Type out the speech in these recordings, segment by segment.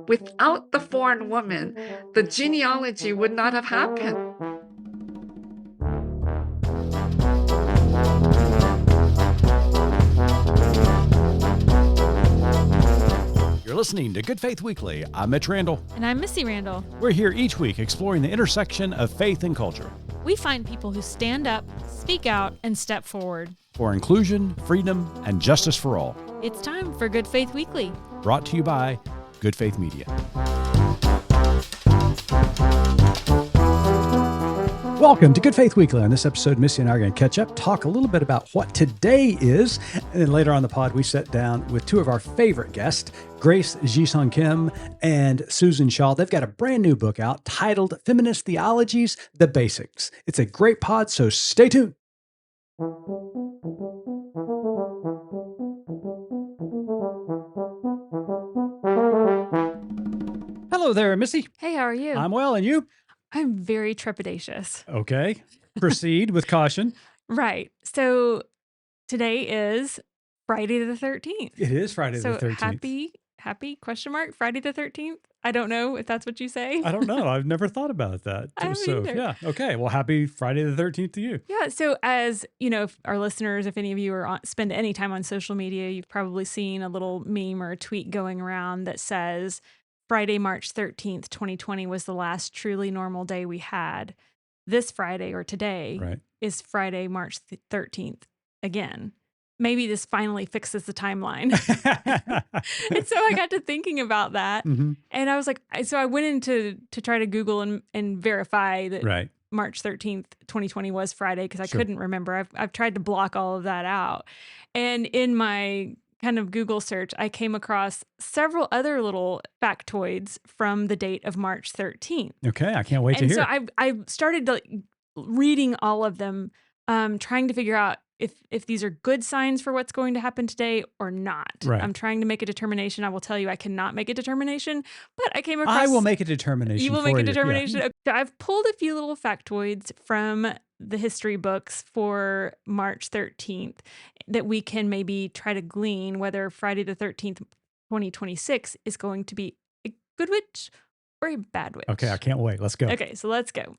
Without the foreign woman, the genealogy would not have happened. You're listening to Good Faith Weekly. I'm Mitch Randall. And I'm Missy Randall. We're here each week exploring the intersection of faith and culture. We find people who stand up, speak out, and step forward for inclusion, freedom, and justice for all. It's time for Good Faith Weekly. Brought to you by Good Faith Media. Welcome to Good Faith Weekly. On this episode, Missy and I are going to catch up, talk a little bit about what today is, and then later on the pod, we sit down with two of our favorite guests, Grace Ji-Sung Kim and Susan Shaw. They've got a brand new book out titled Feminist Theologies, The Basics. It's a great pod, so stay tuned. Hello there, Missy. Hey, how are you? I'm well, and you? I'm very trepidatious. Okay. Proceed with caution. Right. So today is Friday the 13th. It is Friday the 13th. So happy question mark Friday the 13th. I don't know if that's what you say. I don't know. I've never thought about that. I haven't either. Yeah. Okay. Well, happy Friday the 13th to you. Yeah. So as you know, if our listeners, if any of you spend any time on social media, you've probably seen a little meme or a tweet going around that says Friday, March 13th, 2020 was the last truly normal day we had. This Friday or today is Friday, March 13th again. Maybe this finally fixes the timeline. And so I got to thinking about that. Mm-hmm. And I was like, so I went in to try to Google and verify that March 13th, 2020 was Friday because I couldn't remember. I've tried to block all of that out. And in my kind of Google search, I came across several other little factoids from the date of March 13th. Okay, I can't wait to hear. And so I started reading all of them, trying to figure out if these are good signs for what's going to happen today or not. Right. I'm trying to make a determination. I will tell you I cannot make a determination, but I came across... I will make a determination. You will make a determination. Yeah. I've pulled a few little factoids from the history books for March 13th that we can maybe try to glean whether Friday the 13th, 2026 is going to be a good witch or a bad witch. Okay, I can't wait. Let's go. Okay, so let's go.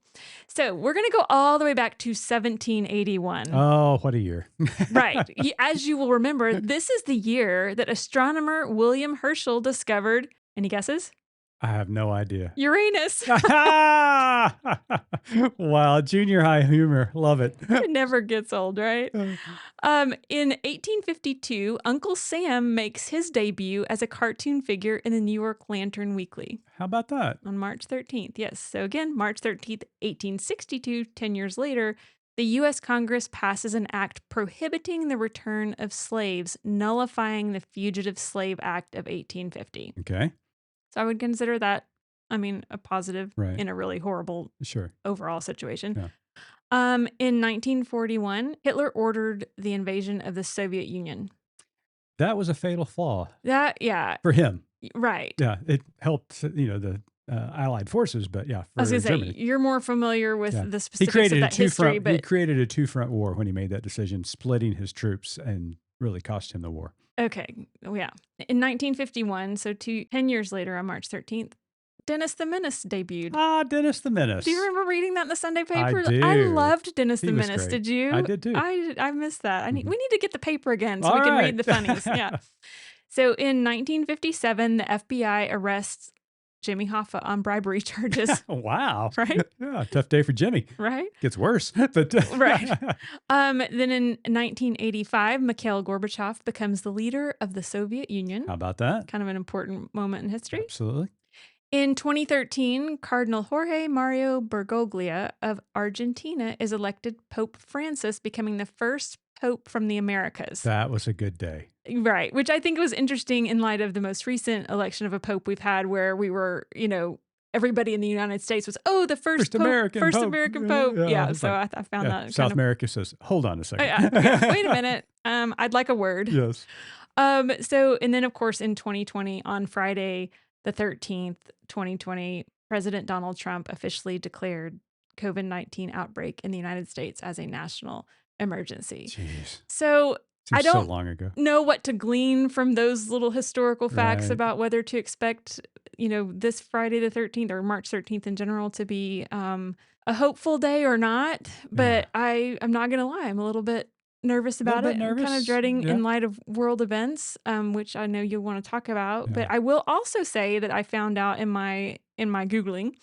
So we're going to go all the way back to 1781. Oh, what a year. Right. As you will remember, this is the year that astronomer William Herschel discovered, any guesses? I have no idea. Uranus. Wow, junior high humor. Love it. It never gets old, right? In 1852, Uncle Sam makes his debut as a cartoon figure in the New York Lantern Weekly. How about that? On March 13th, yes. So again, March 13th, 1862, 10 years later, the U.S. Congress passes an act prohibiting the return of slaves, nullifying the Fugitive Slave Act of 1850. Okay. So I would consider that, a positive in a really horrible overall situation. Yeah. In 1941, Hitler ordered the invasion of the Soviet Union. That was a fatal flaw. Yeah. For him. Right. Yeah, it helped, the Allied forces, but yeah, for I was going to say, Germany. You're more familiar with the specifics of that history. He created a two-front war when he made that decision, splitting his troops, and really cost him the war. Okay, yeah. In 1951, so 10 years later on March 13th, Dennis the Menace debuted. Dennis the Menace. Do you remember reading that in the Sunday paper? I do. I loved Dennis the Menace. Great. Did you? I did too. I missed that. We need to get the paper again so All we can right. read the funnies. Yeah. So in 1957, the FBI arrests Jimmy Hoffa on bribery charges. Wow. Right? Yeah, tough day for Jimmy. Right? Gets worse. But right. Then in 1985, Mikhail Gorbachev becomes the leader of the Soviet Union. How about that? Kind of an important moment in history. Absolutely. In 2013, Cardinal Jorge Mario Bergoglio of Argentina is elected Pope Francis, becoming the first pope from the Americas. That was a good day. Right, which I think was interesting in light of the most recent election of a pope we've had where we were, everybody in the United States was, the first pope, American pope. Yeah, so like, I found that. South America says, hold on a second. Wait a minute. I'd like a word. Yes. And then, of course, in 2020, on Friday, the 13th, 2020, President Donald Trump officially declared COVID-19 outbreak in the United States as a national emergency. Jeez. So I Seems so don't long ago. know what to glean from those little historical facts Right. about whether to expect, this Friday the 13th or March 13th in general to be a hopeful day or not. Yeah. But I'm not going to lie, I'm a little bit nervous A little about bit it. I'm kind of nervous. dreading Yeah. in light of world events, which I know you'll want to talk about. Yeah. But I will also say that I found out in my Googling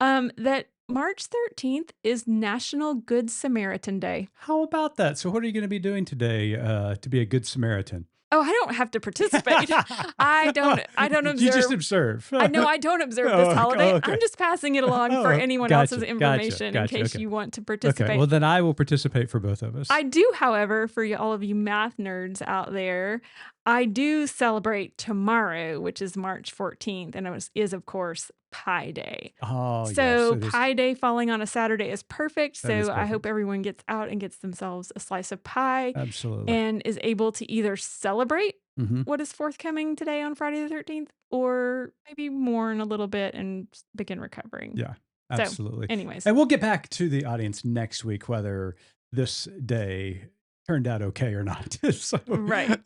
that March 13th is National Good Samaritan Day. How about that? So, what are you going to be doing today to be a good Samaritan? Oh, I don't have to participate. I don't You just observe. observe. I know I don't observe this Oh, holiday. okay. I'm just passing it along for Oh, anyone else's gotcha. information in case Okay. you want to Okay. participate. Well, then I will participate for both of us. I do, however, for all of you math nerds out there, I do celebrate tomorrow, which is March 14th, and it is of course Pi Day. Oh, yes. So It is. Pi Day falling on a Saturday is perfect. That is So I hope perfect. everyone gets out and gets themselves a slice of pie Absolutely. and is able to either celebrate Hmm. what is forthcoming today on Friday the 13th, or maybe mourn a little bit and begin recovering. Yeah, So, absolutely. anyways, And we'll get back to the audience next week, whether this day turned out okay or not. So, right.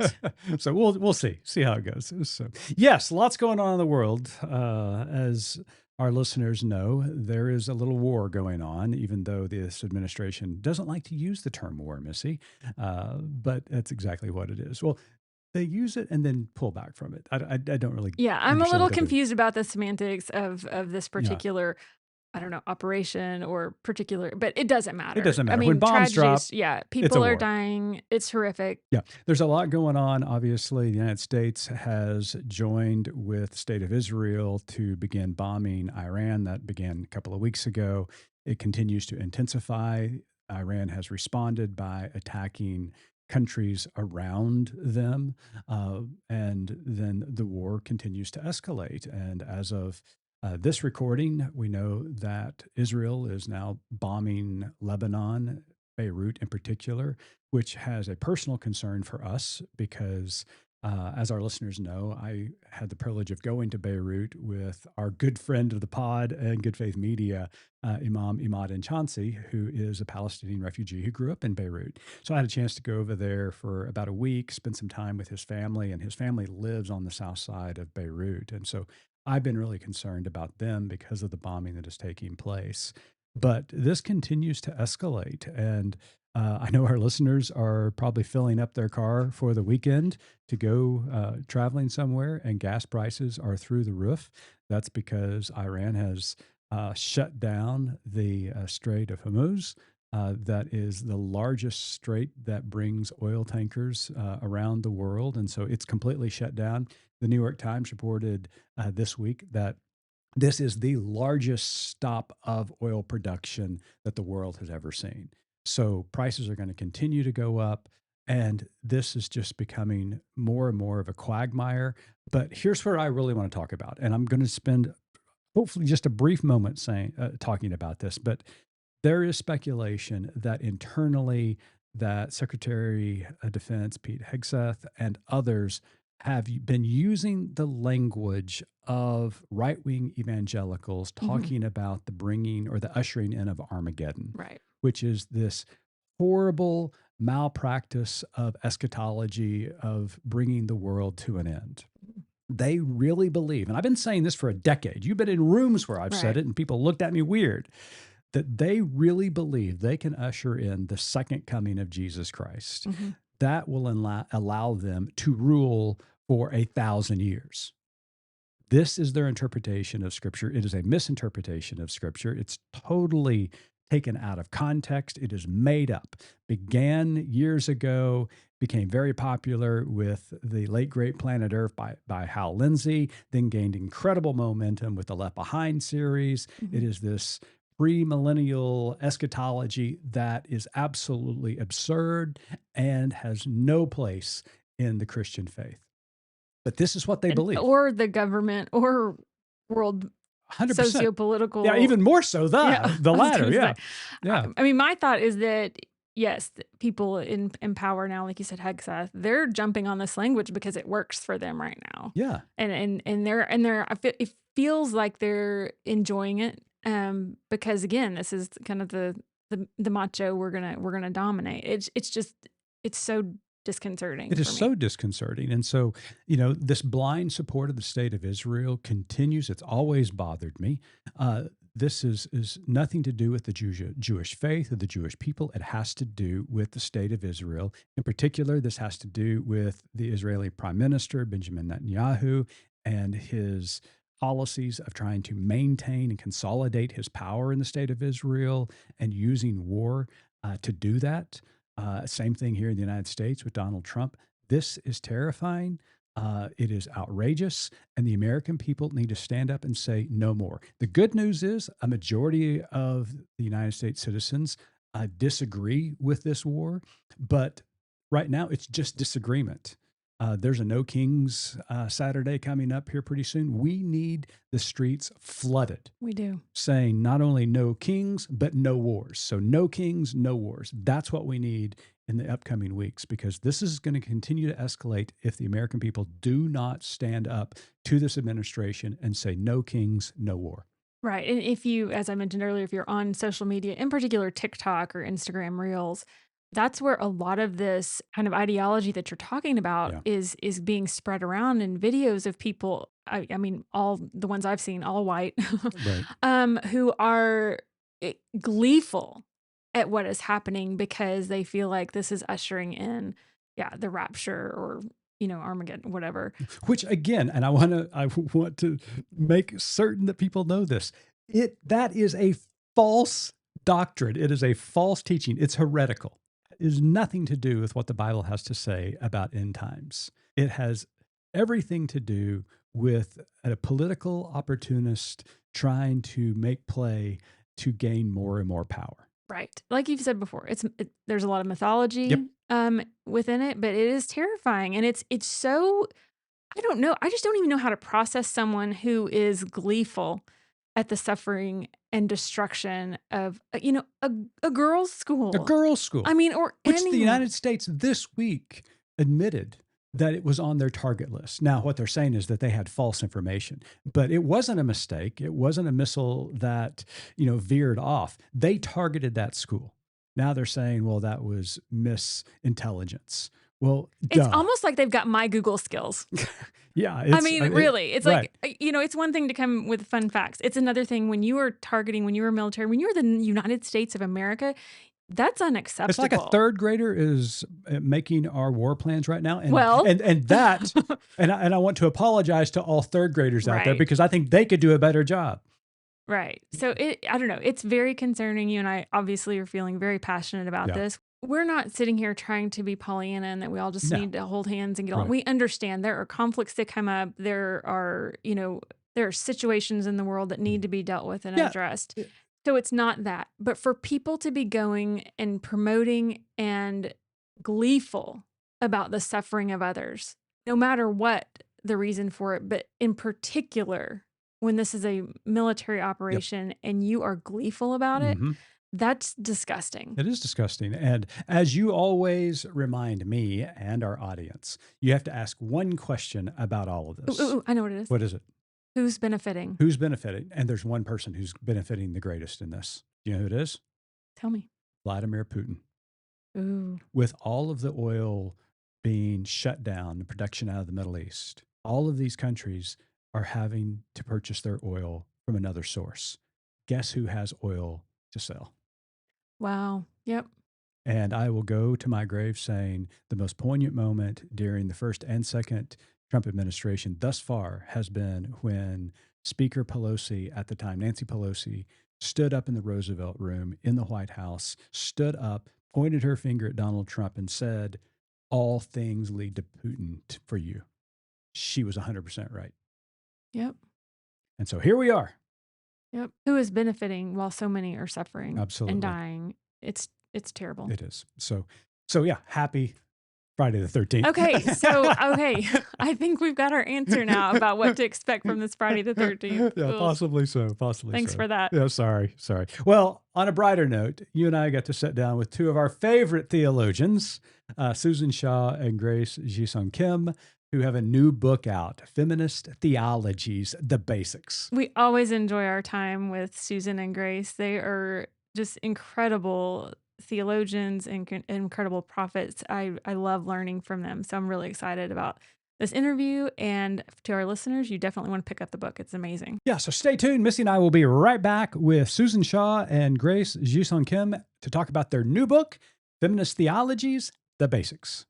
so we'll see how it goes. So, yes, lots going on in the world. As our listeners know, there is a little war going on, even though this administration doesn't like to use the term war, Missy. But that's exactly what it is. Well, they use it and then pull back from it. I don't really Yeah, I'm a understand little what they're doing. confused about the semantics of this Yeah, particular, I don't know, operation or particular, but it doesn't it matter. doesn't I matter. When mean, bombs drop, tragedies, yeah, it's a people are war. dying. It's horrific. Yeah, there's a lot going on. Obviously, the United States has joined with the state of Israel to begin bombing Iran. That began a couple of weeks ago. It continues to intensify. Iran has responded by attacking countries around them. And then the war continues to escalate. And as of this recording, we know that Israel is now bombing Lebanon, Beirut in particular, which has a personal concern for us because, as our listeners know, I had the privilege of going to Beirut with our good friend of the pod and Good Faith Media, Imam Imad Enchansi, who is a Palestinian refugee who grew up in Beirut. So I had a chance to go over there for about a week, spend some time with his family, and his family lives on the south side of Beirut. And so I've been really concerned about them because of the bombing that is taking place. But this continues to escalate. And I know our listeners are probably filling up their car for the weekend to go traveling somewhere, and gas prices are through the roof. That's because Iran has shut down the Strait of Hormuz. That is the largest strait that brings oil tankers around the world. And so it's completely shut down. The New York Times reported this week that this is the largest stop of oil production that the world has ever seen. So prices are going to continue to go up. And this is just becoming more and more of a quagmire. But here's what I really want to talk about. And I'm going to spend hopefully just a brief moment talking about this. But there is speculation that internally that Secretary of Defense Pete Hegseth and others have been using the language of right-wing evangelicals Mhm. talking about the bringing or the ushering in of Armageddon, Right. which is this horrible malpractice of eschatology of bringing the world to an end. They really believe, and I've been saying this for a decade. You've been in rooms where I've said Right. it and people looked at me weird, that they really believe they can usher in the second coming of Jesus Christ. Mhm. That will allow them to rule for 1,000 years. This is their interpretation of Scripture. It is a misinterpretation of Scripture. It's totally taken out of context. It is made up. Began years ago, became very popular with the late great Planet Earth by Hal Lindsey, then gained incredible momentum with the Left Behind series. It Mhm. is this premillennial eschatology that is absolutely absurd and has no place in the Christian faith. But this is what they believe. Or the government or world 100%. Yeah, socio-political. even more so Yeah, the I was latter. gonna say. Yeah. Yeah. I mean, my thought is that yes, people in power now, like you said, Hegseth, they're jumping on this language because it works for them right now, Yeah. and they're it feels like they're enjoying it, because again, this is kind of the macho we're gonna dominate. It's just it's so disconcerting It is for me. so disconcerting. And so, this blind support of the state of Israel continues. It's always bothered me. This is nothing to do with the Jewish faith or the Jewish people. It has to do with the state of Israel. In particular, this has to do with the Israeli Prime Minister, Benjamin Netanyahu, and his policies of trying to maintain and consolidate his power in the state of Israel and using war to do that. Same thing here in the United States with Donald Trump. This is terrifying. It is outrageous, and the American people need to stand up and say no more. The good news is a majority of the United States citizens disagree with this war, but right now it's just disagreement. There's a No Kings Saturday coming up here pretty soon. We need the streets flooded. We do. Saying not only no kings, but no wars. So no kings, no wars. That's what we need in the upcoming weeks, because this is going to continue to escalate if the American people do not stand up to this administration and say no kings, no war. Right. And if you, as I mentioned earlier, if you're on social media, in particular TikTok or Instagram Reels, that's where a lot of this kind of ideology that you're talking about is being spread around in videos of people. I mean, all the ones I've seen, all white, who are gleeful at what is happening because they feel like this is ushering in, the rapture or Armageddon, whatever. Which again, and I want to make certain that people know this. That is a false doctrine. It is a false teaching. It's heretical. It has nothing to do with what the Bible has to say about end times. It has everything to do with a political opportunist trying to make play to gain more and more power. Right. Like you've said before, there's a lot of mythology within it, but it is terrifying. And it's so, I don't know. I just don't even know how to process someone who is gleeful at the suffering and destruction of, a girls' school. A girls' school. I mean, which the United States this week admitted that it was on their target list. Now, what they're saying is that they had false information, but it wasn't a mistake. It wasn't a missile that, veered off. They targeted that school. Now they're saying, well, that was misintelligence. Well, it's almost like they've got my Google skills. Really, it's like, it's one thing to come with fun facts. It's another thing when you are targeting, when you were military, when you're the United States of America, that's unacceptable. It's like a third grader is making our war plans right now. And, and I want to apologize to all third graders out there, because I think they could do a better job. Right. So I don't know. It's very concerning. You and I obviously are feeling very passionate about this. We're not sitting here trying to be Pollyanna and that we all just need to hold hands and get on. We understand there are conflicts that come up. There are situations in the world that need to be dealt with and addressed. So it's not that. But for people to be going and promoting and gleeful about the suffering of others, no matter what the reason for it, but in particular, when this is a military operation and you are gleeful about it, that's disgusting. It is disgusting. And as you always remind me and our audience, you have to ask one question about all of this. Ooh, I know what it is. What is it? Who's benefiting? Who's benefiting? And there's one person who's benefiting the greatest in this. Do you know who it is? Tell me. Vladimir Putin. Ooh. With all of the oil being shut down, the production out of the Middle East, all of these countries are having to purchase their oil from another source. Guess who has oil to sell? Wow. Yep. And I will go to my grave saying the most poignant moment during the first and second Trump administration thus far has been when Speaker Pelosi, at the time, Nancy Pelosi, stood up in the Roosevelt Room in the White House, stood up, pointed her finger at Donald Trump and said, "All things lead to Putin for you." She was 100% right. Yep. And so here we are. Yep. Who is benefiting while so many are suffering and dying? It's terrible. It is. So yeah, happy Friday the 13th. Okay. I think we've got our answer now about what to expect from this Friday the 13th. Yeah, possibly so. Thanks for that. Yeah, sorry. Well, on a brighter note, you and I got to sit down with two of our favorite theologians, Susan Shaw and Grace Ji-Sung Kim, who have a new book out, Feminist Theologies, The Basics. We always enjoy our time with Susan and Grace. They are just incredible theologians and incredible prophets. I love learning from them. So I'm really excited about this interview. And to our listeners, you definitely want to pick up the book. It's amazing. Yeah, so stay tuned. Missy and I will be right back with Susan Shaw and Grace Jison Kim to talk about their new book, Feminist Theologies, The Basics.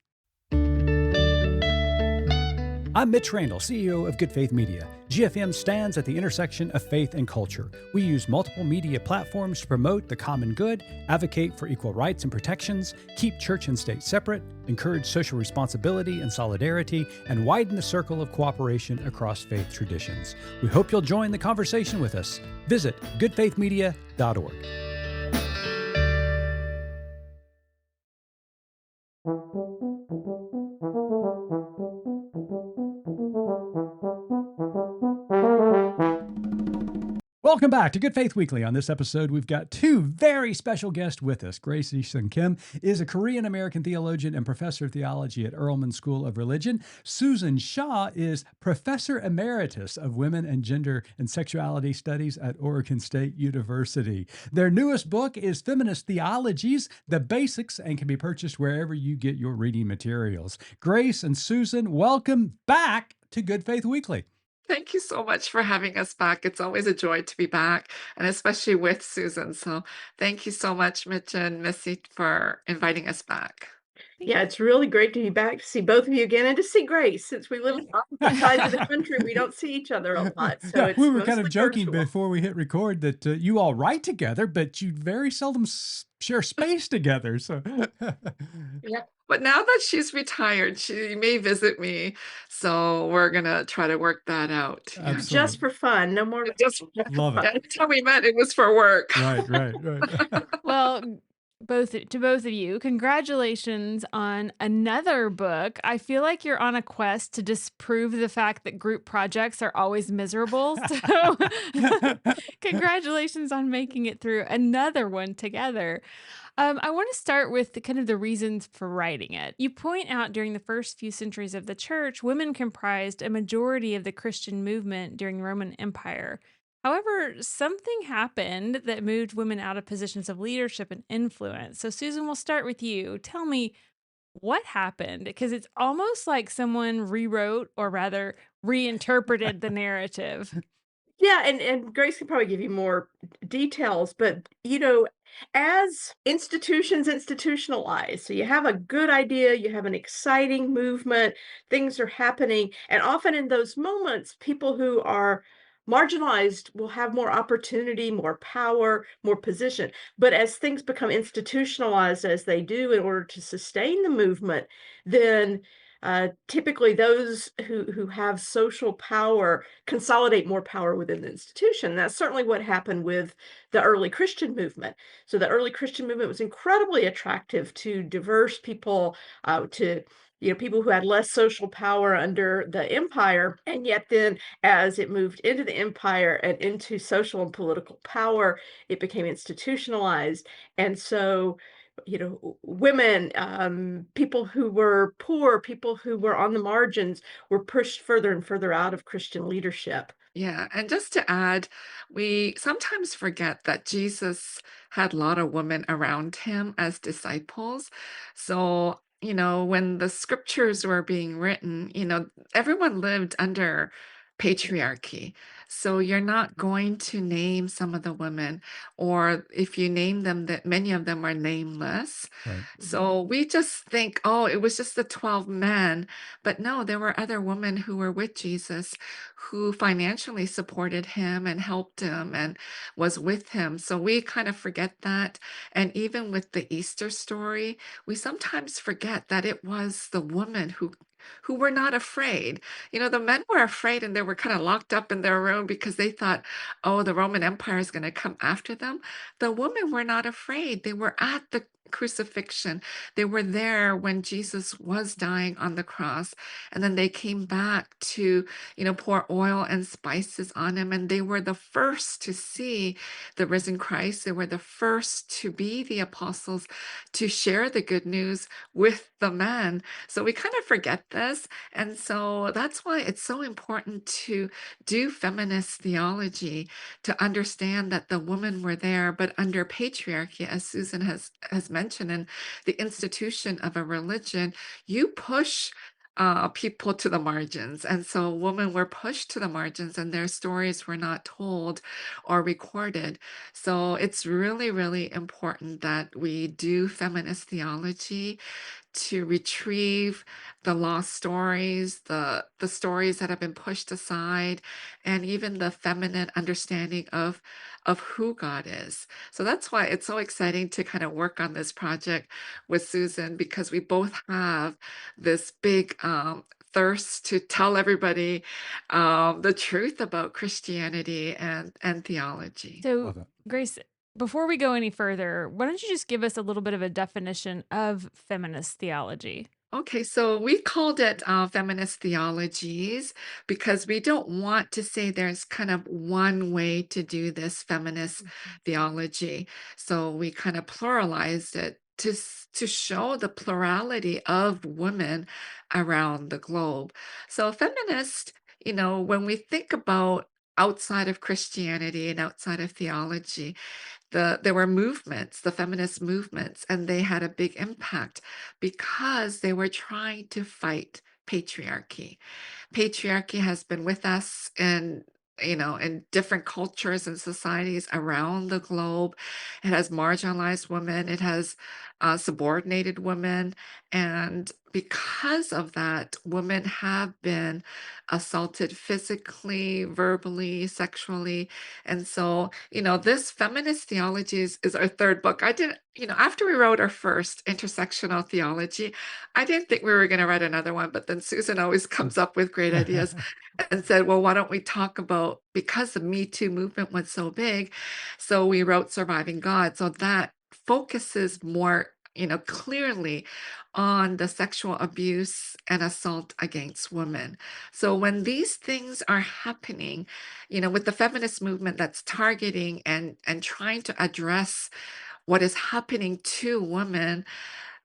I'm Mitch Randall, CEO of Good Faith Media. GFM stands at the intersection of faith and culture. We use multiple media platforms to promote the common good, advocate for equal rights and protections, keep church and state separate, encourage social responsibility and solidarity, and widen the circle of cooperation across faith traditions. We hope you'll join the conversation with us. Visit goodfaithmedia.org. Welcome back to Good Faith Weekly. On this episode, we've got two very special guests with us. Grace Jison Kim is a Korean-American theologian and professor of theology at Earlham School of Religion. Susan Shaw is professor emeritus of women and gender and sexuality studies at Oregon State University. Their newest book is Feminist Theologies, The Basics, and can be purchased wherever you get your reading materials. Grace and Susan, welcome back to Good Faith Weekly. Thank you so much for having us back. It's always a joy to be back, and especially with Susan. So thank you so much, Mitch and Missy, for inviting us back. Yeah, it's really great to be back, to see both of you again, and to see Grace. Since we live on opposite sides of the country, we don't see each other a lot. So Yeah, it's we were kind of mostly joking virtual. before we hit record that you all write together, but you very seldom share space together. So Yeah. But now that she's retired, she may visit me. So we're gonna try to work that out. Yeah. Absolutely. Just for fun, no more. Just Love it. every time we met, it was for work. Right. Well, both of you, congratulations on another book. I feel like you're on a quest to disprove the fact that group projects are always miserable. So congratulations on making it through another one together. I want to start with the reasons for writing it. You point out during the first few centuries of the church, women comprised a majority of the Christian movement during the Roman Empire. However, something happened that moved women out of positions of leadership and influence. So, Susan, we'll start with you. Tell me what happened, because it's almost like someone rewrote, or rather reinterpreted, the narrative. Yeah, and Grace can probably give you more details, but as institutions institutionalize, so you have a good idea, you have an exciting movement, things are happening, and often in those moments, people who are marginalized will have more opportunity, more power, more position. But as things become institutionalized, as they do in order to sustain the movement, then typically those who have social power consolidate more power within the institution. That's certainly what happened with the early Christian movement. So the early Christian movement was incredibly attractive to diverse people, to people who had less social power under the empire. And yet then as it moved into the empire and into social and political power, it became institutionalized. And so women, people who were poor, people who were on the margins were pushed further and further out of Christian leadership. Yeah, and just to add, we sometimes forget that Jesus had a lot of women around him as disciples. So, when the scriptures were being written, everyone lived under patriarchy. So you're not going to name some of the women, or if you name them, that many of them are nameless. Right. So we just think, oh, it was just the 12 men. But no, there were other women who were with Jesus who financially supported him and helped him and was with him. So we kind of forget that. And even with the Easter story, we sometimes forget that it was the woman who were not afraid. The men were afraid, and they were kind of locked up in their room because they thought, oh, the Roman Empire is going to come after them. The women were not afraid. They were at the crucifixion. They were there when Jesus was dying on the cross. And then they came back to, pour oil and spices on him. And they were the first to see the risen Christ. They were the first to be the apostles, to share the good news with the men. So we kind of forget this. And so that's why it's so important to do feminist theology, to understand that the women were there, but under patriarchy, as Susan has mentioned, in the institution of a religion, you push people to the margins. And so women were pushed to the margins and their stories were not told or recorded. So it's really, really important that we do feminist theology to retrieve the lost stories, the stories that have been pushed aside, and even the feminine understanding of who God is. So that's why it's so exciting to kind of work on this project with Susan, because we both have this big thirst to tell everybody the truth about Christianity and theology. So, Love it. Grace, before we go any further, why don't you just give us a little bit of a definition of feminist theology? Okay, so we called it Feminist Theologies because we don't want to say there's kind of one way to do this feminist Mhm. theology. So we kind of pluralized it to show the plurality of women around the globe. So feminist, when we think about outside of Christianity and outside of theology, there were movements, the feminist movements, and they had a big impact because they were trying to fight patriarchy. Patriarchy has been with us in different cultures and societies around the globe. It has marginalized women, it has subordinated women, and because of that, women have been assaulted physically, verbally, sexually. And so, this feminist theology is our third book. I didn't, after we wrote our first intersectional theology, I didn't think we were going to write another one, but then Susan always comes up with great ideas and said, well, why don't we talk about, because the Me Too movement was so big, so we wrote Surviving God. So that focuses more, clearly on the sexual abuse and assault against women. So when these things are happening, with the feminist movement that's targeting and trying to address what is happening to women,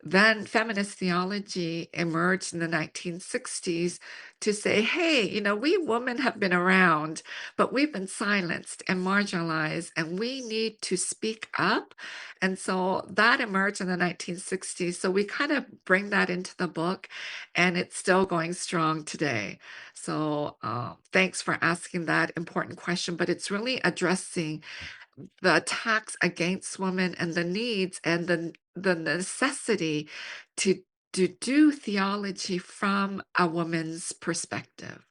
then feminist theology emerged in the 1960s to say, hey, we women have been around, but we've been silenced and marginalized, and we need to speak up. And so that emerged in the 1960s. So we kind of bring that into the book, and it's still going strong today. So thanks for asking that important question, but it's really addressing the attacks against women and the needs and the necessity to do theology from a woman's perspective.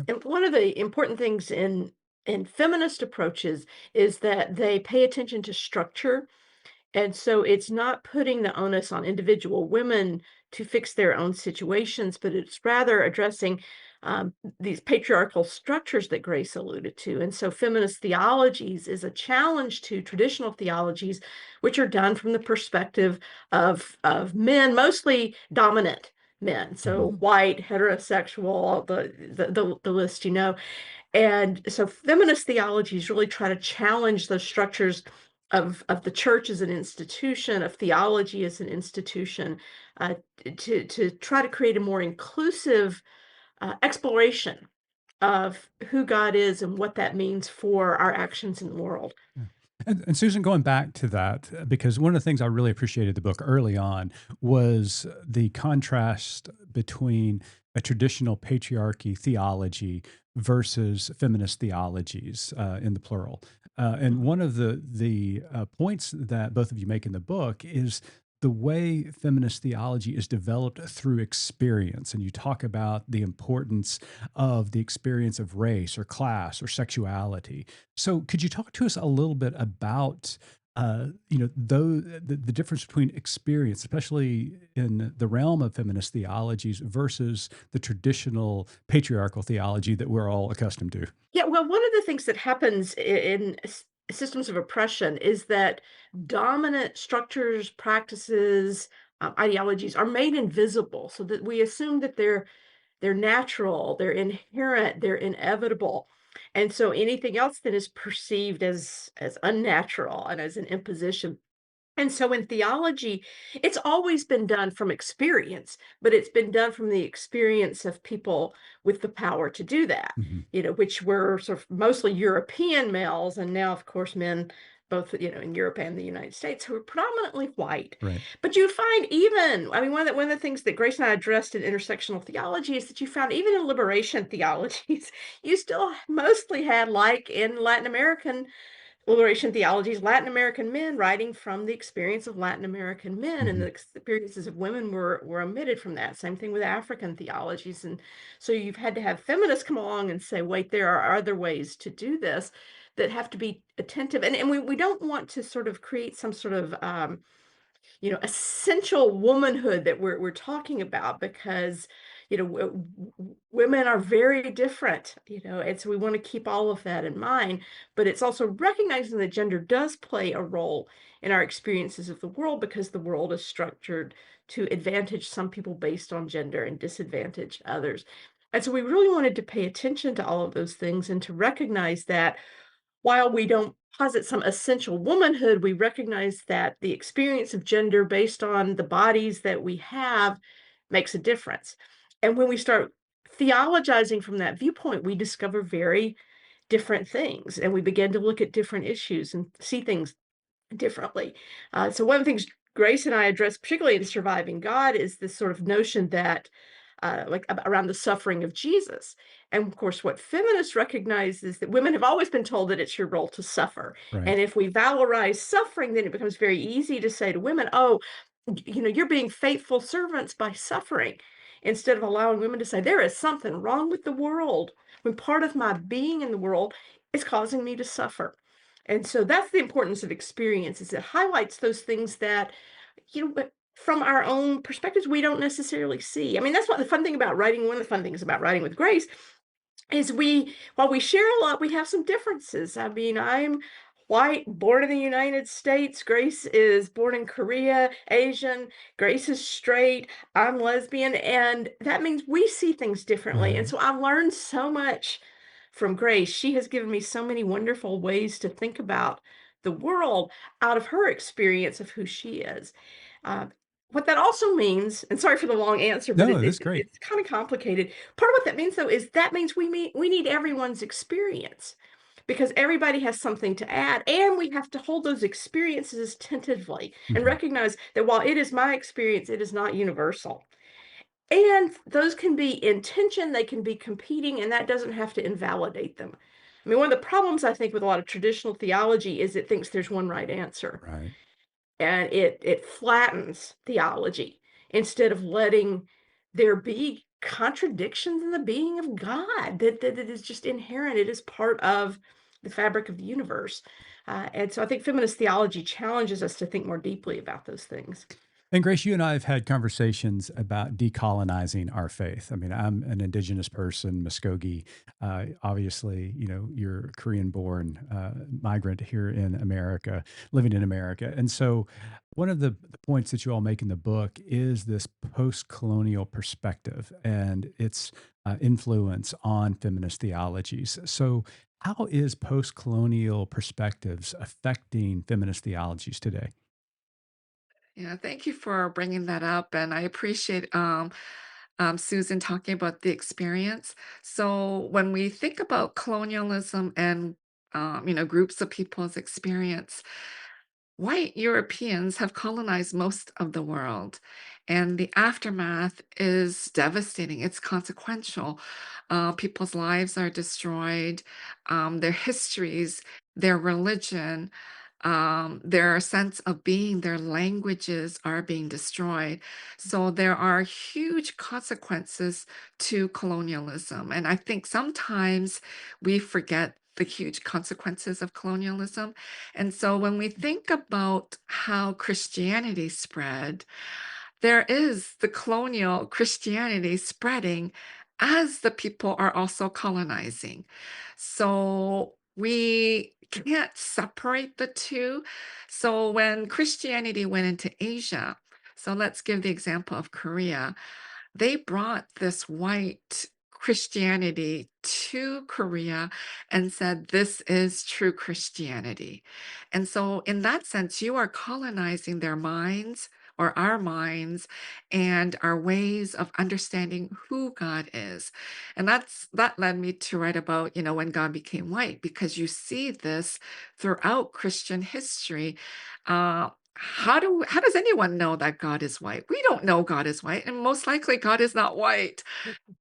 And one of the important things in feminist approaches is that they pay attention to structure. And so it's not putting the onus on individual women to fix their own situations, but it's rather addressing these patriarchal structures that Grace alluded to. And so feminist theologies is a challenge to traditional theologies, which are done from the perspective of men, mostly dominant men. So Mhm. white, heterosexual, the list, and so feminist theologies really try to challenge those structures of the church as an institution, of theology as an institution, uh, to try to create a more inclusive exploration of who God is and what that means for our actions in the world. Yeah. And Susan, going back to that, because one of the things I really appreciated the book early on was the contrast between a traditional patriarchy theology versus feminist theologies in the plural. And one of the points that both of you make in the book is the way feminist theology is developed through experience. And you talk about the importance of the experience of race or class or sexuality. So, could you talk to us a little bit about, the difference between experience, especially in the realm of feminist theologies, versus the traditional patriarchal theology that we're all accustomed to? Yeah, well, one of the things that happens in systems of oppression is that dominant structures, practices, ideologies are made invisible, so that we assume that they're natural, they're inherent, they're inevitable. And so anything else that is perceived as unnatural and as an imposition. And so in theology, it's always been done from experience, but it's been done from the experience of people with the power to do that, Mhm. which were sort of mostly European males, and now, of course, men both, in Europe and the United States, who were predominantly white. Right. But you find even, I mean, one of the things that Grace and I addressed in intersectional theology is that you found even in liberation theologies, you still mostly had, like in Latin American liberation theologies, Latin American men writing from the experience of Latin American men, and the Mhm. experiences of women were omitted from that. Same thing with African theologies, and so you've had to have feminists come along and say, "Wait, there are other ways to do this that have to be attentive," and we don't want to sort of create some sort of essential womanhood that we're talking about because women are very different, and so we want to keep all of that in mind. But it's also recognizing that gender does play a role in our experiences of the world because the world is structured to advantage some people based on gender and disadvantage others. And so we really wanted to pay attention to all of those things and to recognize that while we don't posit some essential womanhood, we recognize that the experience of gender based on the bodies that we have makes a difference. And when we start theologizing from that viewpoint, we discover very different things and we begin to look at different issues and see things differently. So one of the things Grace and I address, particularly in Surviving God, is this sort of notion that, around the suffering of Jesus. And of course, what feminists recognize is that women have always been told that it's your role to suffer. Right. And if we valorize suffering, then it becomes very easy to say to women, "Oh, you're being faithful servants by suffering," instead of allowing women to say, "There is something wrong with the world when part of my being in the world is causing me to suffer." And so that's the importance of experience is it highlights those things that, but from our own perspectives, we don't necessarily see. I mean, that's what the fun thing about writing, one of the fun things about writing with Grace is while we share a lot, we have some differences. I mean, I'm white, born in the United States. Grace is born in Korea, Asian. Grace is straight. I'm lesbian. And that means we see things differently. And Right. so I've learned so much from Grace. She has given me so many wonderful ways to think about the world out of her experience of who she is. Uh, what that also means, and sorry for the long answer, but No, that's great. it's kind of complicated. Part of what that means, though, is that means we need everyone's experience because everybody has something to add, and we have to hold those experiences tentatively and Mhm. recognize that while it is my experience, it is not universal. And those can be in tension, they can be competing, and that doesn't have to invalidate them. I mean, one of the problems I think with a lot of traditional theology is it thinks there's one right answer, Right. and it flattens theology instead of letting there be contradictions in the being of God that it is just inherent. It is part of the fabric of the universe. And so I think feminist theology challenges us to think more deeply about those things. And Grace, you and I have had conversations about decolonizing our faith. I mean, I'm an indigenous person, Muskogee. Obviously, you're Korean-born migrant here in America, living in America. And so, one of the points that you all make in the book is this post-colonial perspective and its influence on feminist theologies. So, how is post-colonial perspectives affecting feminist theologies today? Yeah, thank you for bringing that up, and I appreciate Susan talking about the experience. So when we think about colonialism and groups of people's experience, white Europeans have colonized most of the world, and the aftermath is devastating. It's consequential. People's lives are destroyed, their histories, their religion, their sense of being, their languages are being destroyed. So there are huge consequences to colonialism. And I think sometimes we forget the huge consequences of colonialism. And so when we think about how Christianity spread, there is the colonial Christianity spreading as the people are also colonizing. So we can't separate the two. So when Christianity went into Asia, so let's give the example of Korea, they brought this white Christianity to Korea and said, this is true Christianity. And so, in that sense, you are colonizing their minds or our minds and our ways of understanding who God is. And that led me to write about, when God became white, because you see this throughout Christian history. How does anyone know that God is white? We don't know God is white, and most likely God is not white.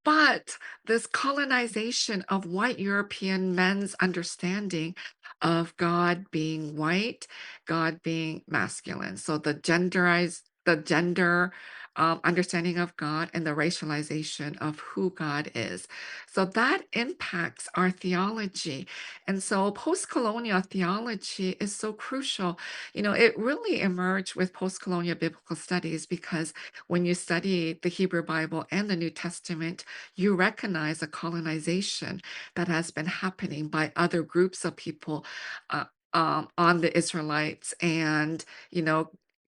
But this colonization of white European men's understanding of God being white, God being masculine. So the gender understanding of God and the racialization of who God is. So that impacts our theology. And so post-colonial theology is so crucial. It really emerged with post-colonial biblical studies because when you study the Hebrew Bible and the New Testament, you recognize a colonization that has been happening by other groups of people uh, on the Israelites. And, you know,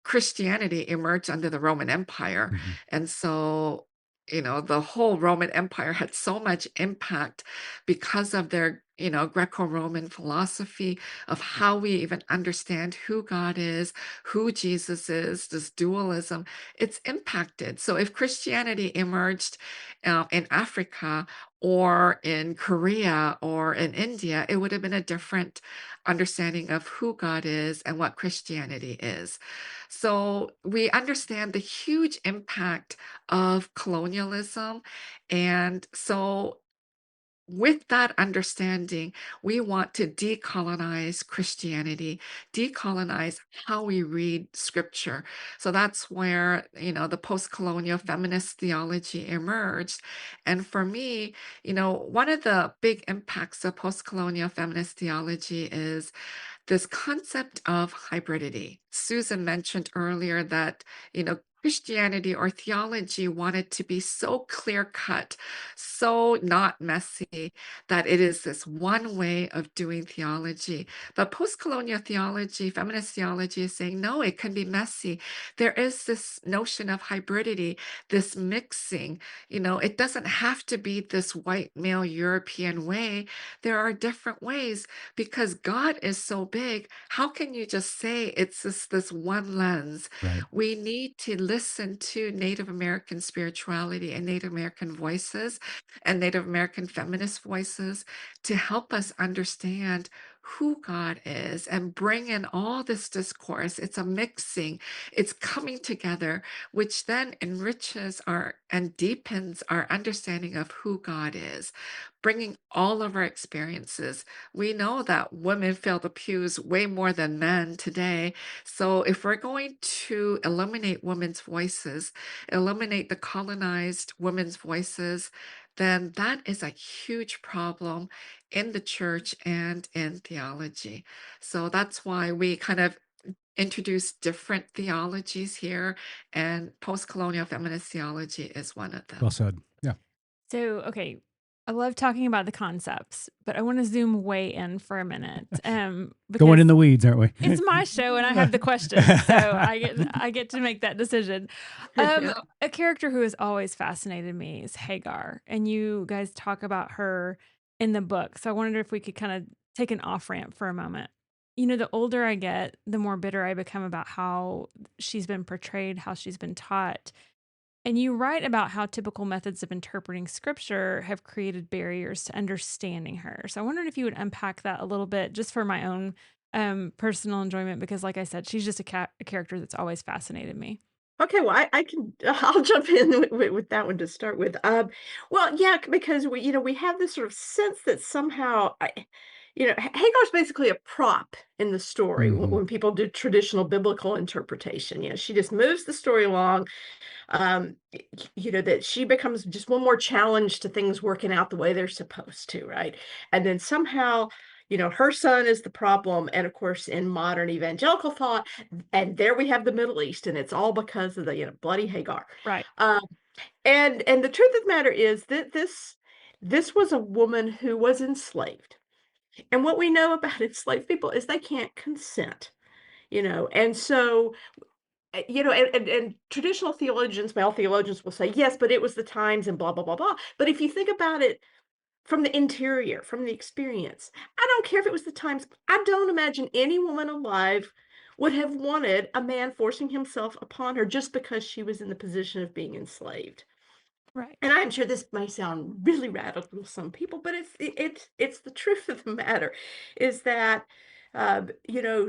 Christianity emerged under the Roman Empire. Mhm. And so, the whole Roman Empire had so much impact because of their, Greco-Roman philosophy of how we even understand who God is, who Jesus is, this dualism. It's impacted. So if Christianity emerged in Africa or in Korea or in India, it would have been a different understanding of who God is and what Christianity is. So we understand the huge impact of colonialism. And so with that understanding, we want to decolonize Christianity, decolonize how we read scripture. So that's where, the post-colonial feminist theology emerged. And for me, one of the big impacts of post-colonial feminist theology is this concept of hybridity. Susan mentioned earlier that, Christianity or theology wanted to be so clear cut, so not messy, that it is this one way of doing theology. But post colonial theology, feminist theology is saying, no, it can be messy. There is this notion of hybridity, this mixing. It doesn't have to be this white male European way. There are different ways because God is so big. How can you just say it's this one lens? Right. We need to listen to Native American spirituality and Native American voices and Native American feminist voices to help us understand who God is and bring in all this discourse. It's a mixing, it's coming together, which then enriches our and deepens our understanding of who God is, bringing all of our experiences. We know that women fill the pews way more than men today. So if we're going to eliminate women's voices, eliminate the colonized women's voices, then that is a huge problem in the church and in theology. So that's why we kind of introduce different theologies here, and post-colonial feminist theology is one of Well them. said. Yeah. So, okay, I love talking about the concepts, but I want to zoom way in for a minute, Going because in the weeds, aren't we? it's my show and I have the questions, so I get to make that decision. Yeah. A character who has always fascinated me is Hagar, and you guys talk about her in the book. So I wondered if we could kind of take an off ramp for a moment. The older I get, the more bitter I become about how she's been portrayed, how she's been taught. And you write about how typical methods of interpreting scripture have created barriers to understanding her. So I wondered if you would unpack that a little bit just for my own personal enjoyment, because, like I said, she's just a character that's always fascinated me. Okay, well, I can I'll jump in with that one to start with. Well, yeah, because we have this sort of sense that somehow, Hagar's basically a prop in the story Hmm. when people do traditional biblical interpretation. She just moves the story along. That she becomes just one more challenge to things working out the way they're supposed to, right? And then somehow, her son is the problem. And of course, in modern evangelical thought, and there we have the Middle East, and it's all because of the, bloody Hagar. Right. Um, and the truth of the matter is that this was a woman who was enslaved. And what we know about enslaved people is they can't consent, and so and traditional theologians, male theologians will say, yes, but it was the times and blah, blah, blah, blah. But if you think about it from the interior, from the experience, I don't care if it was the times. I don't imagine any woman alive would have wanted a man forcing himself upon her just because she was in the position of being enslaved. Right. And I'm sure this may sound really radical to some people, but it's the truth of the matter is that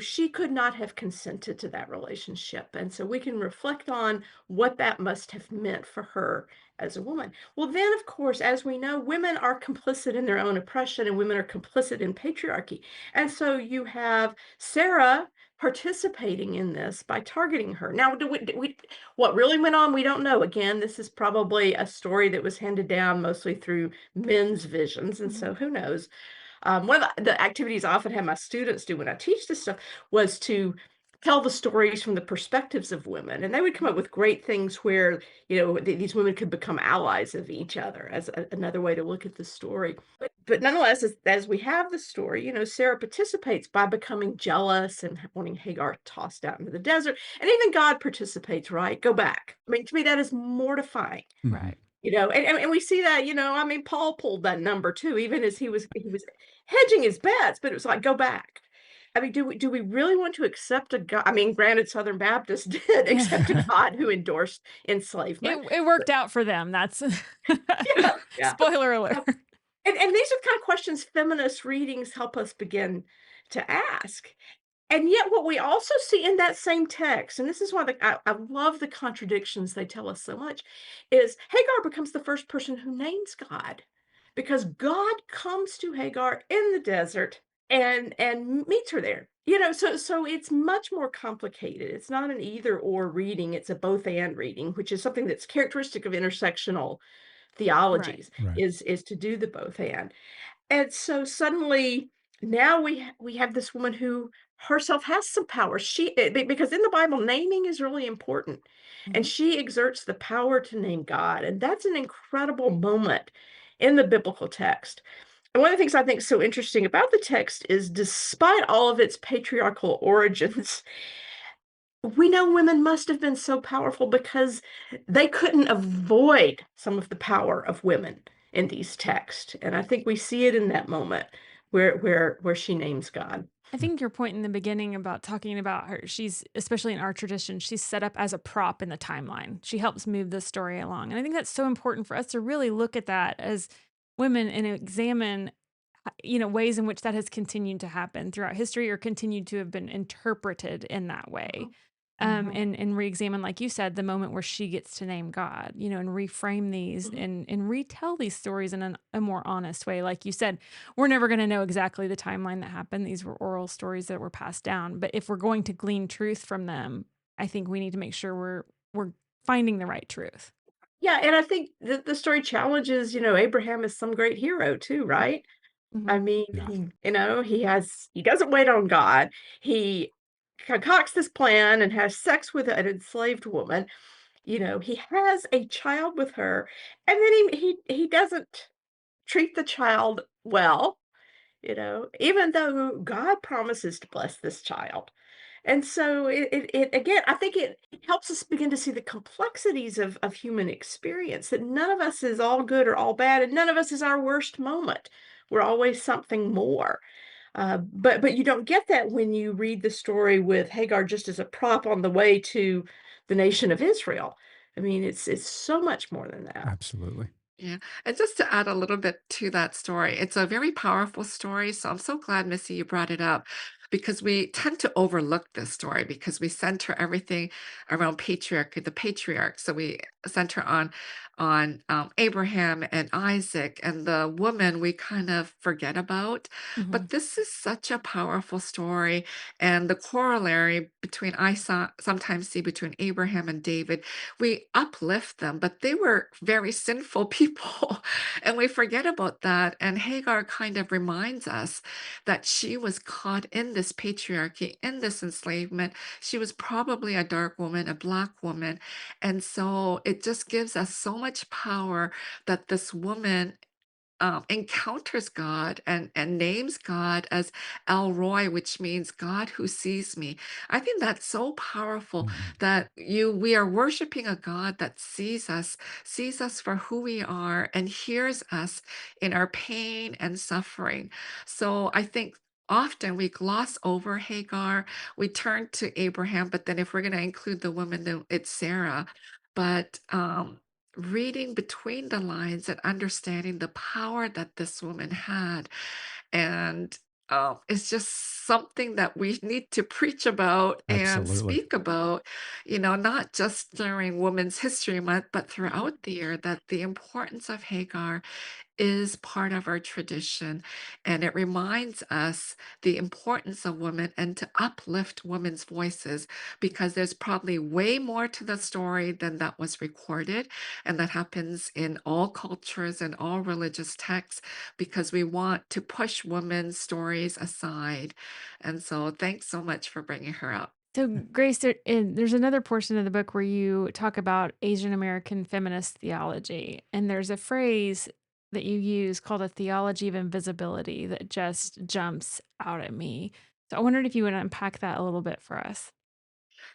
she could not have consented to that relationship. And so we can reflect on what that must have meant for her as a woman. Well, then, of course, as we know, women are complicit in their own oppression and women are complicit in patriarchy. And so you have Sarah participating in this by targeting her. Now, do we what really went on, we don't know. Again, this is probably a story that was handed down mostly through men's visions, and Mhm. so who knows? One of the activities I often have my students do when I teach this stuff was to tell the stories from the perspectives of women, and they would come up with great things where these women could become allies of each other as another way to look at the story. But nonetheless, as we have the story, Sarah participates by becoming jealous and wanting Hagar tossed out into the desert, and even God participates. Right, go back. I mean, to me, that is mortifying. Mhm. Right. And we see that, I mean, Paul pulled that number too, even as he was hedging his bets, but it was like, "Go back." I mean, do we really want to accept a God? I mean, granted, Southern Baptists did accept a God who endorsed enslavement, It worked out for them. That's yeah, yeah. spoiler alert. And these are the kind of questions feminist readings help us begin to ask. And yet, what we also see in that same text, and this is why I love the contradictions they tell us so much, is Hagar becomes the first person who names God because God comes to Hagar in the desert and meets her there. So it's much more complicated. It's not an either or reading, it's a both and reading, which is something that's characteristic of intersectional Right. theologies, Right. is to do the both and so suddenly now we have this woman who herself has some power. Because in the Bible naming is really important. And Mhm. she exerts the power to name God. And that's an incredible moment in the biblical text. And one of the things I think is so interesting about the text is despite all of its patriarchal origins, we know women must have been so powerful because they couldn't avoid some of the power of women in these texts. And I think we see it in that moment where she names God. I think your point in the beginning about talking about her, she's especially in our tradition, she's set up as a prop in the timeline. She helps move the story along. And I think that's so important for us to really look at that as women and examine ways in which that has continued to happen throughout history or continued to have been interpreted in that way. Mhm, And re-examine, like you said, the moment where she gets to name God, and reframe these mhm. and retell these stories in a more honest way. Like you said, we're never going to know exactly the timeline that happened. These were oral stories that were passed down. But if we're going to glean truth from them, I think we need to make sure we're finding the right truth. Yeah, and I think the story challenges, Abraham is some great hero too, right? I Mhm. mean, Yeah. he doesn't wait on God. He concocts this plan and has sex with an enslaved woman. He has a child with her, and then he doesn't treat the child well, even though God promises to bless this child. And so it again, I think it helps us begin to see the complexities of human experience, that none of us is all good or all bad, and none of us is our worst moment. We're always something more. But you don't get that when you read the story with Hagar just as a prop on the way to the nation of Israel. I mean, it's so much more than that. Absolutely. Yeah. And just to add a little bit to that story, it's a very powerful story. So I'm so glad, Missy, you brought it up because we tend to overlook this story because we center everything around patriarchy, the patriarch. So we center on Abraham and Isaac and the woman we kind of forget about. Mhm. But this is such a powerful story. And the corollary between sometimes see between Abraham and David, we uplift them, but they were very sinful people. And we forget about that. And Hagar kind of reminds us that she was caught in this patriarchy, in this enslavement. She was probably a dark woman, a black woman. And so it just gives us so much power that this woman encounters God and names God as El Roy, which means God who sees me. I think that's so powerful Mhm. that we are worshiping a God that sees us for who we are, and hears us in our pain and suffering. So I think often we gloss over Hagar. We turn to Abraham, but then if we're going to include the woman, then it's Sarah. But reading between the lines and understanding the power that this woman had, and it's just something that we need to preach about and Absolutely. speak about, not just during Women's History Month, but throughout the year, that the importance of Hagar is part of our tradition, and it reminds us the importance of women and to uplift women's voices, because there's probably way more to the story than that was recorded, and that happens in all cultures and all religious texts, because we want to push women's stories aside. And so thanks so much for bringing her up. So, Grace, there's another portion of the book where you talk about Asian American feminist theology. And there's a phrase that you use called a theology of invisibility that just jumps out at me. So, I wondered if you would unpack that a little bit for us.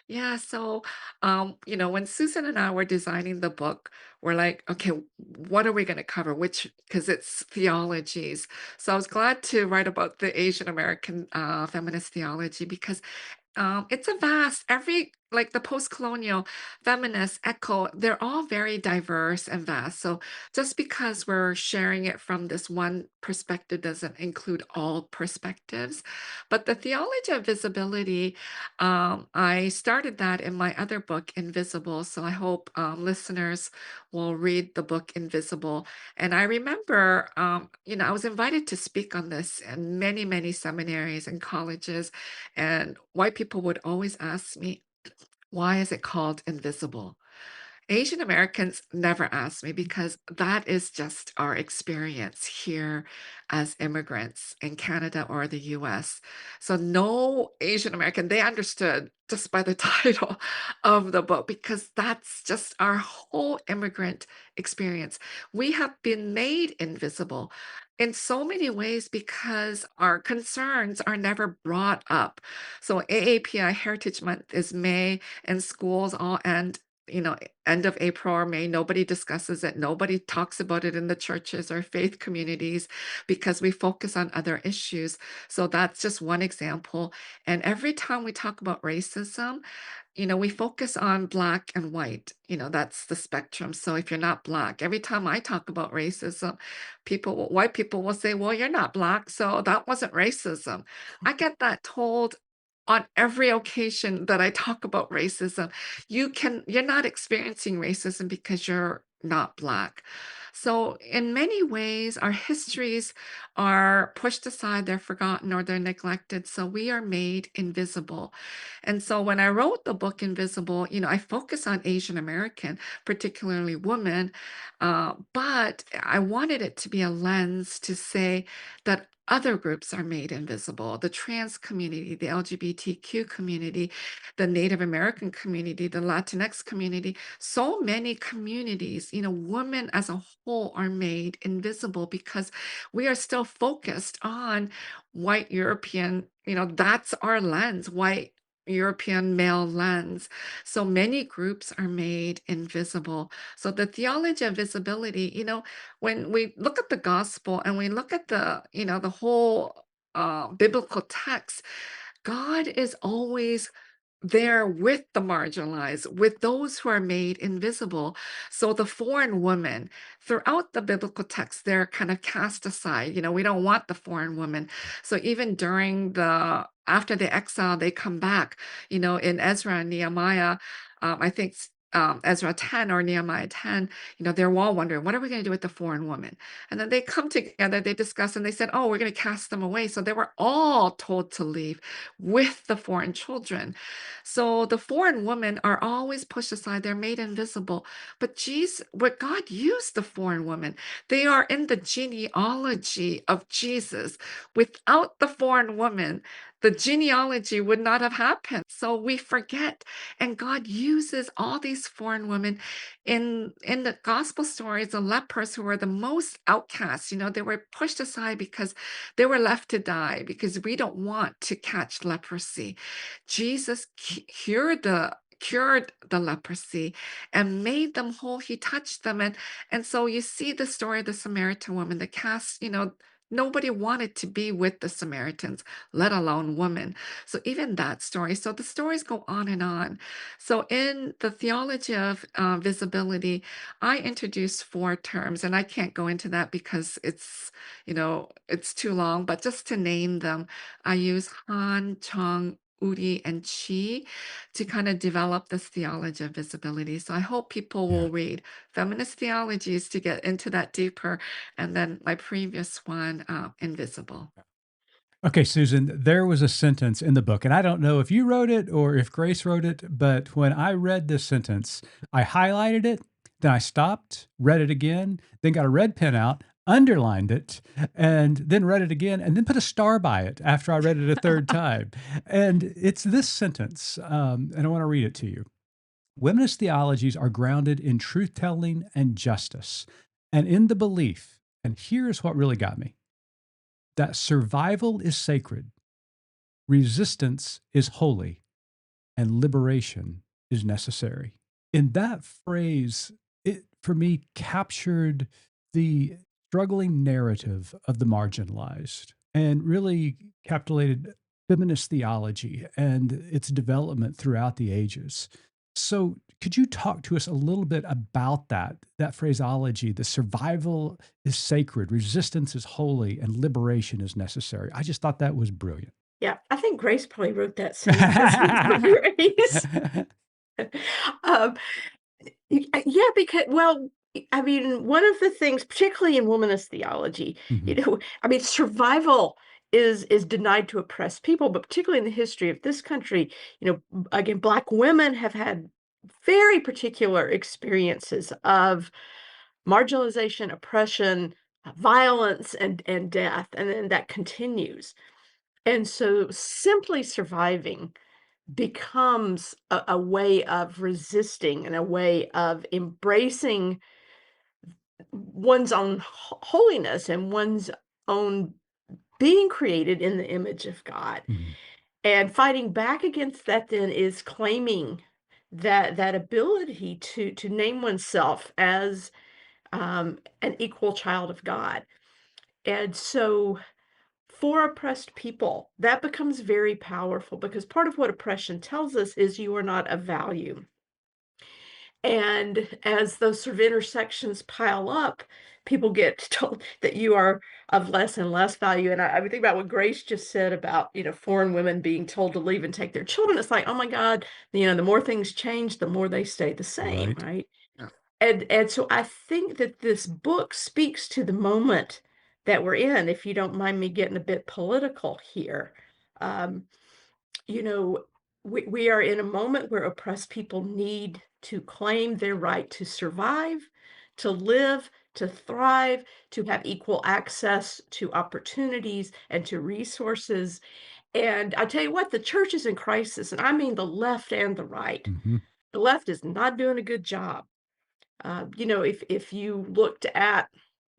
Yeah, so when Susan and I were designing the book, we're like, okay, what are we going to cover? Which, because it's theologies. So I was glad to write about the Asian American feminist theology, because it's a vast, like the post-colonial feminists echo, they're all very diverse and vast. So just because we're sharing it from this one perspective doesn't include all perspectives. But the theology of visibility, I started that in my other book, Invisible. So I hope listeners will read the book Invisible. And I remember, I was invited to speak on this in many, many seminaries and colleges, and white people would always ask me, why is it called invisible? Asian Americans never ask me, because that is just our experience here as immigrants in Canada or the US. So, no Asian American, they understood just by the title of the book, because that's just our whole immigrant experience. We have been made invisible in so many ways because our concerns are never brought up. So, AAPI Heritage Month is May, and schools all end. End of April or May, nobody discusses it. Nobody talks about it in the churches or faith communities, because we focus on other issues. So that's just one example. And every time we talk about racism, we focus on black and white. That's the spectrum. So if you're not black, every time I talk about racism, white people will say, well, you're not black, so that wasn't racism. I get that told on every occasion that I talk about racism. You're not experiencing racism because you're not black. So in many ways, our histories are pushed aside, they're forgotten, or they're neglected. So we are made invisible. And so when I wrote the book Invisible, I focus on Asian American, particularly women, but I wanted it to be a lens to say that other groups are made invisible: the trans community, the LGBTQ community, the Native American community, the Latinx community. So many communities, women as a whole are made invisible, because we are still focused on white European, that's our lens, white European male lens. So many groups are made invisible. So the theology of visibility, when we look at the gospel and we look at the whole biblical text, God is always there with the marginalized, with those who are made invisible. So the foreign woman, throughout the biblical text, they're kind of cast aside. We don't want the foreign woman. So even after the exile, they come back, in Ezra and Nehemiah, I think Ezra 10 or Nehemiah 10, they're all wondering, what are we going to do with the foreign woman? And then they come together, they discuss, and they said, oh, we're going to cast them away. So they were all told to leave with the foreign children. So the foreign women are always pushed aside, they're made invisible. But where God used the foreign women, they are in the genealogy of Jesus. Without the foreign woman, the genealogy would not have happened. So we forget. And God uses all these foreign women in the gospel stories. The lepers, who were the most outcasts, they were pushed aside because they were left to die, because we don't want to catch leprosy. Jesus cured the leprosy and made them whole. He touched them. And so you see the story of the Samaritan woman, the cast, nobody wanted to be with the Samaritans, let alone women. So even that story. So the stories go on and on. So in the theology of visibility, I introduced four terms, and I can't go into that because it's too long. But just to name them, I use Han, Chong, Uri, and Chi to kind of develop this theology of visibility. So I hope people Yeah. will read Feminist Theologies to get into that deeper, and then my previous one, Invisible. Okay, Susan, there was a sentence in the book, and I don't know if you wrote it or if Grace wrote it, but when I read this sentence, I highlighted it, then I stopped, read it again, then got a red pen out, underlined it, and then read it again, and then put a star by it after I read it a third time. And it's this sentence, and I want to read it to you. Womenist theologies are grounded in truth telling and justice, and in the belief, and here's what really got me, that survival is sacred, resistance is holy, and liberation is necessary. In that phrase, it for me captured the struggling narrative of the marginalized and really capitulated feminist theology and its development throughout the ages. So, could you talk to us a little bit about that phraseology? The survival is sacred, resistance is holy, and liberation is necessary. I just thought that was brilliant. Yeah, I think Grace probably wrote that sentence. Grace. Um, yeah, because well, I mean, one of the things, particularly in womanist theology, Mhm. I mean, survival is denied to oppressed people, but particularly in the history of this country, again, Black women have had very particular experiences of marginalization, oppression, violence, and death, and then that continues. And so simply surviving becomes a way of resisting and a way of embracing one's own holiness and one's own being created in the image of God. Mhm. And fighting back against that then is claiming that ability to name oneself as an equal child of God. And so for oppressed people, that becomes very powerful because part of what oppression tells us is you are not of value. And as those sort of intersections pile up, people get told that you are of less and less value. And I would think about what Grace just said about, foreign women being told to leave and take their children. It's like, oh my God, the more things change, the more they stay the same, Right. right? Yeah. And so I think that this book speaks to the moment that we're in, if you don't mind me getting a bit political here. Um, you know, we are in a moment where oppressed people need to claim their right to survive, to live, to thrive, to have equal access to opportunities and to resources. And I tell you what, the church is in crisis, and I mean the left and the right. Mhm. The left is not doing a good job. If you looked at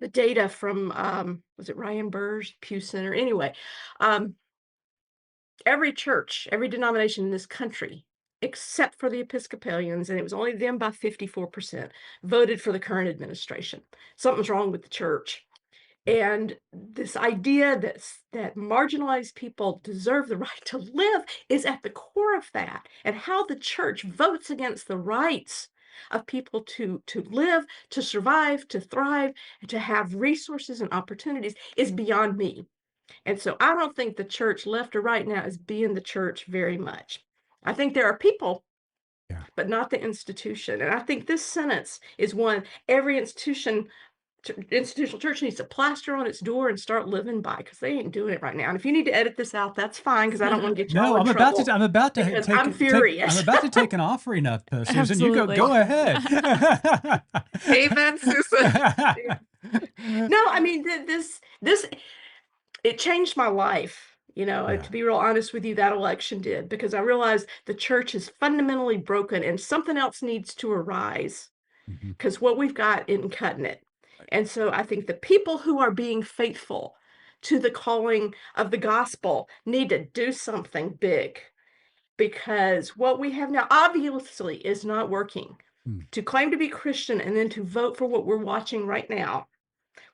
the data from was it Ryan Burr's Pew Center? Anyway, um, every church, every denomination in this country, except for the Episcopalians, and it was only them by 54%, voted for the current administration. Something's wrong with the church. And this idea that marginalized people deserve the right to live is at the core of that. And how the church votes against the rights of people to live, to survive, to thrive, and to have resources and opportunities is beyond me. And so I don't think the church, left or right now, is being the church very much. I think there are people, Yeah. but not the institution. And I think this sentence is one every institutional church needs to plaster on its door and start living by because they ain't doing it right now. And if you need to edit this out, that's fine because I don't want to get y'all No, in I'm about to trouble I'm about to because I'm I'm furious. about to take an offering up, Susan. You go Absolutely. go ahead. Amen, Susan. No, I mean this it changed my life. Yeah. To be real honest with you, that election did because I realized the church is fundamentally broken and something else needs to arise Mhm. because what we've got isn't cutting it. And so I think the people who are being faithful to the calling of the gospel need to do something big because what we have now obviously is not working. Mm. To claim to be Christian and then to vote for what we're watching right now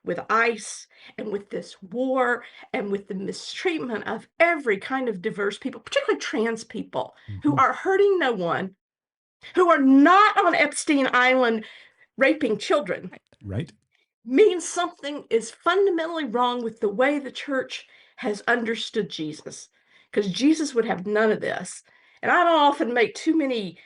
with ICE and with this war and with the mistreatment of every kind of diverse people, particularly trans people who Mhm. are hurting no one, who are not on Epstein Island raping children, Right. means something is fundamentally wrong with the way the church has understood Jesus. Because Jesus would have none of this. And I don't often make too many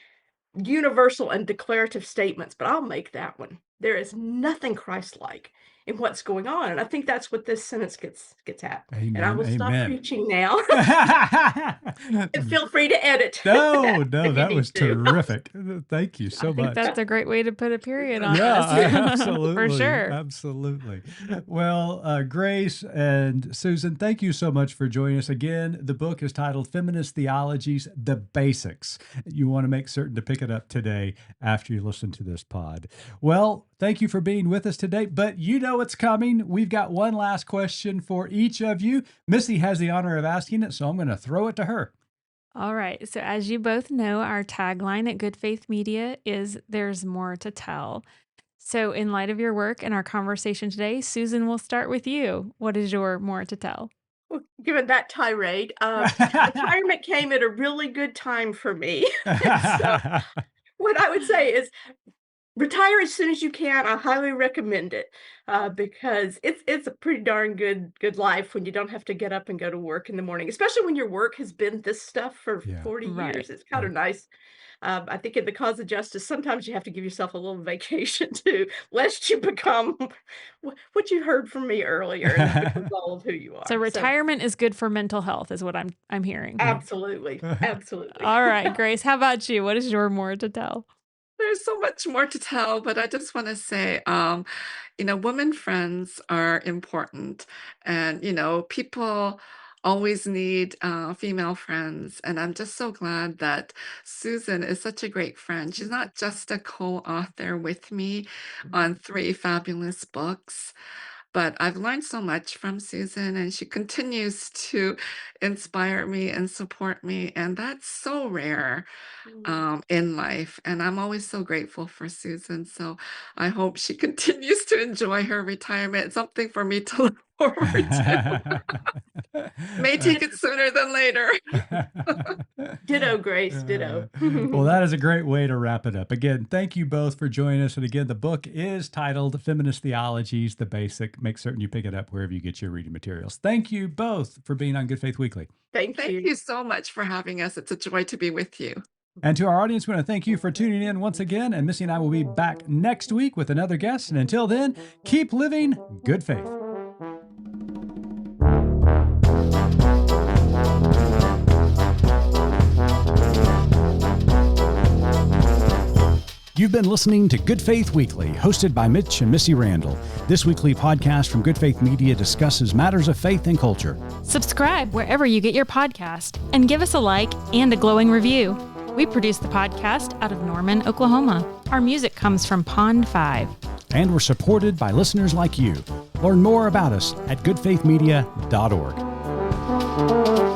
universal and declarative statements, but I'll make that one. There is nothing Christ-like in what's going on, and I think that's what this sentence gets at. And I Amen. will stop Amen. preaching now, and feel free to edit No, no, if you that need was to. terrific. Thank you I so think much. that's a great way to put a period on Yeah, this. For absolutely. sure. Absolutely. Well, Grace and Susan, thank you so much for joining us again. The book is titled Feminist Theologies, The Basics. You want to make certain to pick it up today after you listen to this pod. Well, thank you for being with us today, but you know what's coming. We've got one last question for each of you. Missy has the honor of asking it, so I'm going to throw it to her. All right. So, as you both know, our tagline at Good Faith Media is There's More to Tell. So, in light of your work and our conversation today, Susan, we'll start with you. What is your more to tell? Well, given that tirade, retirement came at a really good time for me. So what I would say is retire as soon as you can. I highly recommend it, because it's a pretty darn good life when you don't have to get up and go to work in the morning, especially when your work has been this stuff for Yeah. 40 Right. years. It's kind of nice. I think in the cause of justice, sometimes you have to give yourself a little vacation too, lest you become what you heard from me earlier, and that becomes all of who you So, are. So retirement is good for mental health, is what I'm hearing. absolutely, absolutely. All right, Grace, how about you? What is your more to tell? There's so much more to tell, but I just want to say, women friends are important. And, people always need female friends. And I'm just so glad that Susan is such a great friend. She's not just a co author with me on three fabulous books, but I've learned so much from Susan, and she continues to inspire me and support me. And that's so rare Mm. in life. And I'm always so grateful for Susan. So I hope she continues to enjoy her retirement. Something for me to look forward to. May take it sooner than later. Ditto, Grace, ditto. Well, that is a great way to wrap it up. Again, thank you both for joining us. And again, the book is titled Feminist Theologies, The Basic. Make certain you pick it up wherever you get your reading materials. Thank you both for being on Good Faith Weekly. Thank Thank you. you so much for having us. It's a joy to be with you. And to our audience, we want to thank you for tuning in once again. And Missy and I will be back next week with another guest. And until then, keep living good faith. You've been listening to Good Faith Weekly, hosted by Mitch and Missy Randall. This weekly podcast from Good Faith Media discusses matters of faith and culture. Subscribe wherever you get your podcast and give us a like and a glowing review. We produce the podcast out of Norman, Oklahoma. Our music comes from Pond 5. And we're supported by listeners like you. Learn more about us at goodfaithmedia.org.